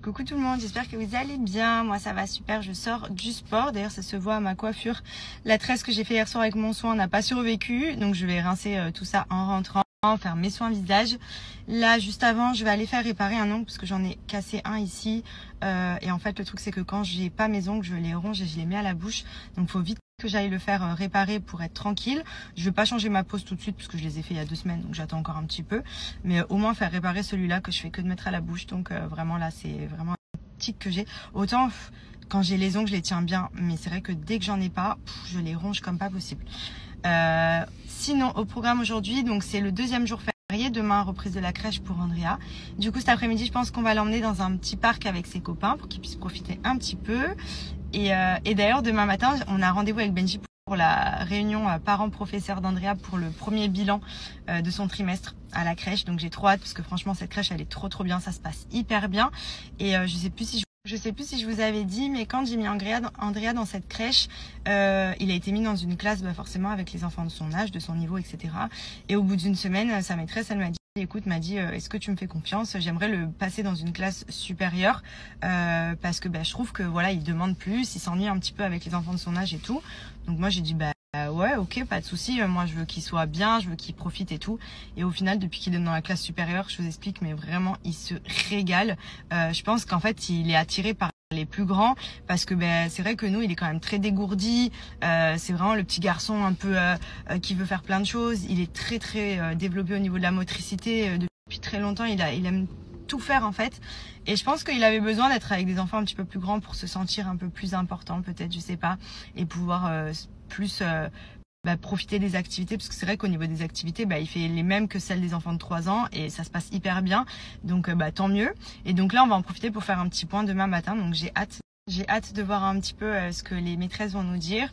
Coucou tout le monde, j'espère que vous allez bien. Moi ça va super, je sors du sport. D'ailleurs ça se voit à ma coiffure. La tresse que j'ai fait hier soir avec mon soin n'a pas survécu. Donc je vais rincer tout ça en rentrant, faire mes soins visage. Là juste avant je vais aller faire réparer un ongle parce que j'en ai cassé un ici. Et en fait le truc c'est que quand j'ai pas mes ongles, je les ronge et je les mets à la bouche. Donc faut vite que j'aille le faire réparer pour être tranquille. Je vais pas changer ma pose tout de suite parce que je les ai fait il y a 2 semaines, donc j'attends encore un petit peu. Mais au moins faire réparer celui-là que je fais que de mettre à la bouche. Donc vraiment là c'est vraiment un tic que j'ai. Autant quand j'ai les ongles je les tiens bien, mais c'est vrai que dès que j'en ai pas, je les ronge comme pas possible. Sinon au programme aujourd'hui, donc c'est le 2e jour férié. Demain reprise de la crèche pour Andrea. Du coup cet après-midi je pense qu'on va l'emmener dans un petit parc avec ses copains pour qu'il puisse profiter un petit peu. Et d'ailleurs demain matin on a rendez-vous avec Benji pour la réunion parents-professeurs d'Andrea pour le premier bilan de son trimestre à la crèche. Donc j'ai trop hâte parce que franchement cette crèche elle est trop bien, ça se passe hyper bien. Et je sais plus si je vous avais dit, mais quand j'ai mis Andrea dans cette crèche, il a été mis dans une classe forcément avec les enfants de son âge, de son niveau, etc. Et au bout d'1 semaine, sa maîtresse elle m'a dit, écoute, est-ce que tu me fais confiance? J'aimerais le passer dans une classe supérieure parce que je trouve que voilà, il demande plus, il s'ennuie un petit peu avec les enfants de son âge et tout. Donc moi j'ai dit ouais, ok, pas de souci. Moi je veux qu'il soit bien, je veux qu'il profite et tout. Et au final, depuis qu'il est dans la classe supérieure, je vous explique, mais vraiment il se régale. Je pense qu'en fait il est attiré par les plus grands parce que c'est vrai que nous il est quand même très dégourdi, c'est vraiment le petit garçon un peu qui veut faire plein de choses. Il est très développé au niveau de la motricité depuis très longtemps. Il aime tout faire en fait, et je pense qu'il avait besoin d'être avec des enfants un petit peu plus grands pour se sentir un peu plus important, peut-être, je sais pas, et pouvoir plus profiter des activités, parce que c'est vrai qu'au niveau des activités il fait les mêmes que celles des enfants de 3 ans et ça se passe hyper bien, donc tant mieux. Et donc là on va en profiter pour faire un petit point demain matin, donc j'ai hâte de voir un petit peu ce que les maîtresses vont nous dire.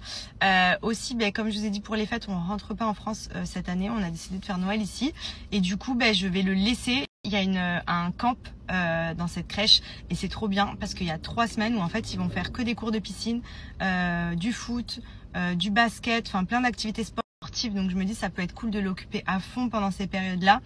Aussi, comme je vous ai dit, pour les fêtes, on rentre pas en France cette année. On a décidé de faire Noël ici. Et du coup, je vais le laisser. Il y a un camp dans cette crèche et c'est trop bien parce qu'il y a 3 semaines où en fait ils vont faire que des cours de piscine, du foot, du basket, enfin plein d'activités sportives. Donc je me dis ça peut être cool de l'occuper à fond pendant ces périodes-là.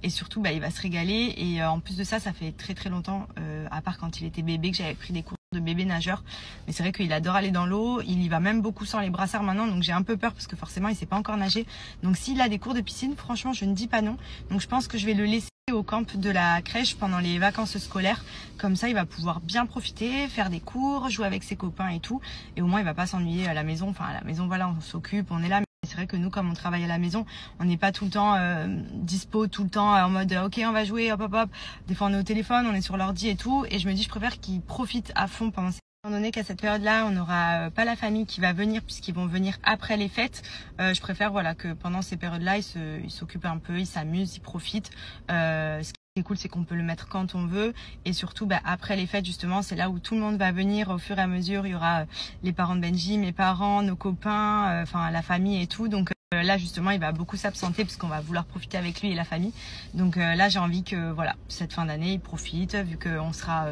Et surtout il va se régaler. Et en plus de ça, ça fait très longtemps, à part quand il était bébé, que j'avais pris des cours de bébé nageur. Mais c'est vrai qu'il adore aller dans l'eau. Il y va même beaucoup sans les brassards maintenant. Donc j'ai un peu peur parce que forcément il sait pas encore nager. Donc s'il a des cours de piscine, franchement je ne dis pas non. Donc je pense que je vais le laisser au camp de la crèche pendant les vacances scolaires. Comme ça il va pouvoir bien profiter, faire des cours, jouer avec ses copains et tout. Et au moins il va pas s'ennuyer à la maison. Enfin à la maison voilà, on s'occupe, on est là. C'est vrai que nous, comme on travaille à la maison, on n'est pas tout le temps dispo, tout le temps en mode ok on va jouer, hop. Des fois on est au téléphone, on est sur l'ordi et tout. Et je me dis je préfère qu'ils profitent à fond pendant ces... Étant donné qu'à cette période-là, on n'aura pas la famille qui va venir puisqu'ils vont venir après les fêtes, je préfère que pendant ces périodes-là, ils s'occupent un peu, ils s'amusent, ils profitent. Ce qui est cool, c'est qu'on peut le mettre quand on veut. Et surtout, après les fêtes, justement, c'est là où tout le monde va venir au fur et à mesure. Il y aura les parents de Benji, mes parents, nos copains, la famille et tout. Donc là, justement, il va beaucoup s'absenter parce qu'on va vouloir profiter avec lui et la famille. Donc là, j'ai envie que cette fin d'année, il profite, vu qu'on sera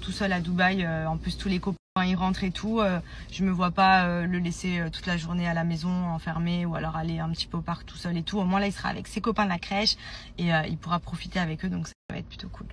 tout seul à Dubaï. En plus, tous les copains ils rentrent et tout. Je me vois pas le laisser toute la journée à la maison enfermé, ou alors aller un petit peu au parc tout seul et tout. Au moins là, il sera avec ses copains de la crèche et il pourra profiter avec eux. Donc ça va être plutôt cool.